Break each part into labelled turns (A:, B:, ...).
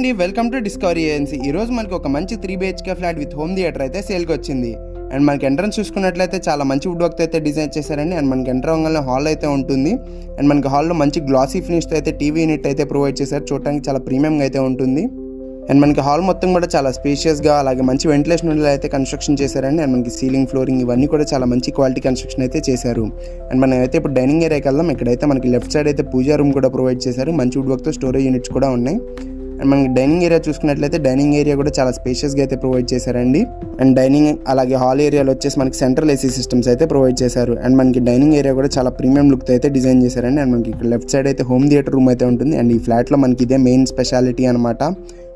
A: అండి, welcome to discovery agency. ఈరోజు మనకి ఒక మంచి 3 BHK flat with home theatre అయితే సేల్కి వచ్చింది. అండ్ మనకి ఎంట్రన్స్ చూసుకున్నట్లయితే చాలా మంచి వుడ్ వర్క్ అయితే డిజైన్ చేశారండి. అండ్ మనకి ఎంటర్ అవ్వగానే హాల్ అయితే ఉంటుంది. అండ్ మనకి హాల్లో మంచి గ్లాసీ ఫినిష్తో అయితే టీవీ యూనిట్ అయితే ప్రొవైడ్ చేశారు. చూడడానికి చాలా ప్రీమియంగా అయితే ఉంటుంది. అండ్ మనకి హాల్ మొత్తం కూడా చాలా స్పేషియస్గా, అలాగే మంచి వెంటిలేషన్ అయితే కన్స్ట్రక్షన్ చేశారండి. అండ్ మనకి సీలింగ్, ఫ్లోరింగ్ ఇవన్నీ కూడా చాలా మంచి క్వాలిటీ కన్స్ట్రక్షన్ అయితే చేశారు. అండ్ మనం అయితే ఇప్పుడు డైనింగ్ ఏరియాకి వెళ్దాం. ఇక్కడైతే మనకి లెఫ్ట్ సైడ్ అయితే పూజా రూమ్ కూడా ప్రొవైడ్ చేశారు. మంచి వుడ్ వర్క్తో స్టోరేజ్ యూనిట్స్ కూడా ఉన్నాయి. అండ్ మనకి డైనింగ్ ఏరియా చూసుకున్నట్లయితే డైనింగ్ ఏరియా కూడా చాలా స్పేషియస్గా అయితే ప్రొవైడ్ చేశారండి. అండ్ డైనింగ్ అలాగే హాల్ ఏరియాలో వచ్చేసి మనకి సెంట్రల్ ఏసీ సిస్టమ్స్ అయితే ప్రొవైడ్ చేశారు. అండ్ మనకి డైనింగ్ ఏరియా కూడా చాలా ప్రీమియం లుక్తో అయితే డిజైన్ చేశారండి. అండ్ మనకి ఇక్కడ లెఫ్ట్ సైడ్ అయితే హోమ్ థియేటర్ రూమ్ అయితే ఉంటుంది. అండ్ ఈ ఫ్లాట్లో మనకి ఇదే మెయిన్ స్పెషాలిటీ అనమాట.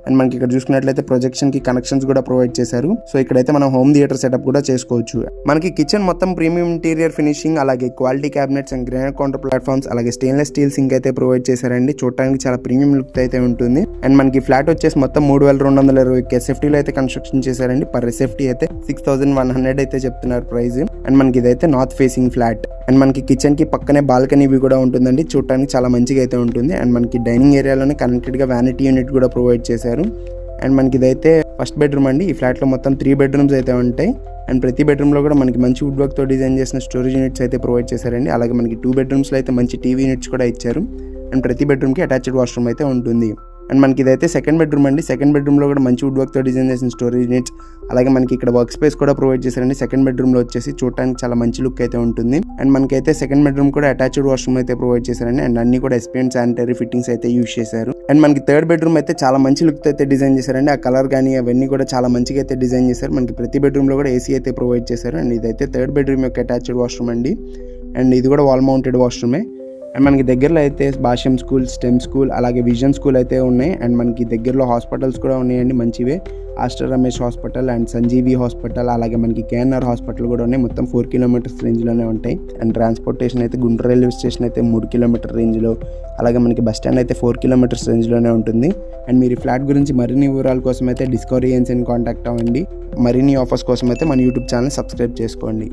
A: అండ్ మనకి ఇక్కడ చూసుకున్నట్లయితే ప్రొజెక్షన్కి కనెక్షన్స్ కూడా ప్రొవైడ్ చేశారు. సో ఇక్కడైతే మనం హోమ్ థియేటర్ సెటప్ కూడా చేసుకోవచ్చు. మనకి కిచెన్ మొత్తం ప్రీమియం ఇంటీరియర్ ఫినిషింగ్, అలాగే quality cabinets and granite counter platforms, అలాగే స్టెయిన్లెస్ స్టీల్ సింక్ అయితే ప్రొవైడ్ చేశారండి. చూడడానికి చాలా ప్రీమియం లుక్ అయితే ఉంటుంది. అండ్ మనకి ఫ్లాట్ వచ్చేసి మొత్తం 3220 SFTలో అయితే కన్స్ట్రక్షన్ చేశారండి. పర్ SFT అయితే 6100 అయితే చెప్తున్నారు ప్రైస్. అండ్ మనకి ఇదైతే నార్త్ ఫేసింగ్ ఫ్లాట్. అండ్ మనకి కిచెన్ కి పక్కనే బాల్కనీ వ్యూ కూడా ఉంటుందండి. చూడడానికి చాలా మంచిగా అయితే ఉంటుంది. అండ్ మనకి డైనింగ్ ఏరియాలోనే కనెక్టెడ్ గా వ్యానిటీ యూనిట్ కూడా ప్రొవైడ్ చేశారు. అండ్ మనకి ఇదైతే ఫస్ట్ బెడ్రూమ్ అండి. ఈ ఫ్లాట్ లో మొత్తం 3 బెడ్రూమ్స్ అయితే ఉంటాయి. అండ్ ప్రతి బెడ్రూమ్ లో కూడా మనకి మంచి వుడ్ వర్క్ తో డిజైన్ చేసిన స్టోరేజ్ యూనిట్స్ అయితే ప్రొవైడ్ చేశారండి. అలాగే మనకి 2 బెడ్రూమ్స్ లో అయితే మంచి టీవీ యూనిట్స్ కూడా ఇచ్చారు. అండ్ ప్రతి బెడ్రూమ్ కి అటాచ్డ్ వాష్రూమ్ అయితే ఉంటుంది. అండ్ మనకి ఇదైతే సెకండ్ బెడ్రూమ్ అండి. సెకండ్ బెడ్రూమ్ లో కూడా మంచి వుడ్ వర్క్ తో డిజైన్ చేసిన స్టోరేజ్ యూనిట్స్, అలాగే మనకి ఇక్కడ వర్క్ స్పేస్ కూడా ప్రొవైడ్ చేశారండి. సెకండ్ బెడ్రూమ్ లో వచ్చేసి చూడడానికి చాలా మంచి లుక్ అయితే ఉంటుంది. అండ్ మనకైతే సెకండ్ బెడ్రూమ్ కూడా అటాచ్డ్ వాష్రూమ్ అయితే ప్రొవైడ్ చేశారండి. అండ్ అన్ని కూడా SPN శానిటరీ ఫిట్టింగ్స్ అయితే యూజ్ చేశారు. అండ్ మనకి థర్డ్ బెడ్రూమ్ అయితే చాలా మంచి లుక్ అయితే డిజైన్ చేశారండి. ఆ కలర్ కానీ అవన్నీ కూడా చాలా మంచిగా అయితే డిజైన్ చేశారు. మనకి ప్రతి బెడ్రూమ్ లో కూడా AC అయితే ప్రొవైడ్ చేశారు. అండ్ ఇదైతే థర్డ్ బెడ్రూమ్ యొక్క అటాచ్డ్ వాష్రూమ్ అండి. అండ్ ఇది కూడా వాల్ మౌంటెడ్ వాష్రూమే. అండ్ మనకి దగ్గరలో అయితే భాష్యం స్కూల్, స్టెమ్ స్కూల్, అలాగే విజన్ స్కూల్ అయితే ఉన్నాయి. అండ్ మనకి దగ్గరలో హాస్పిటల్స్ కూడా ఉన్నాయండి మంచివే. Aster Ramesh hospital and Sanjeevi hospital, అలాగే మనకి KNR హాస్పిటల్ కూడా ఉన్నాయి. మొత్తం 4 కిలోమీటర్స్ రేంజ్లోనే ఉంటాయి. అండ్ ట్రాన్స్పోర్టేషన్ అయితే గుంటూరు రైల్వే స్టేషన్ అయితే 3 కిలోమీటర్ రేంజ్లో, అలాగే మనకి బస్ స్టాండ్ అయితే 4 కిలోమీటర్స్ రేంజ్లోనే ఉంటుంది. అండ్ మీరు ఈ ఫ్లాట్ గురించి మరిన్ని వివరాల కోసం అయితే డిస్కవరీ ఏజెన్సీని కాంటాక్ట్ అవ్వండి. మరిన్ని ఆఫర్స్ కోసం అయితే మన యూట్యూబ్ ఛానల్ సబ్స్క్రైబ్ చేసుకోండి.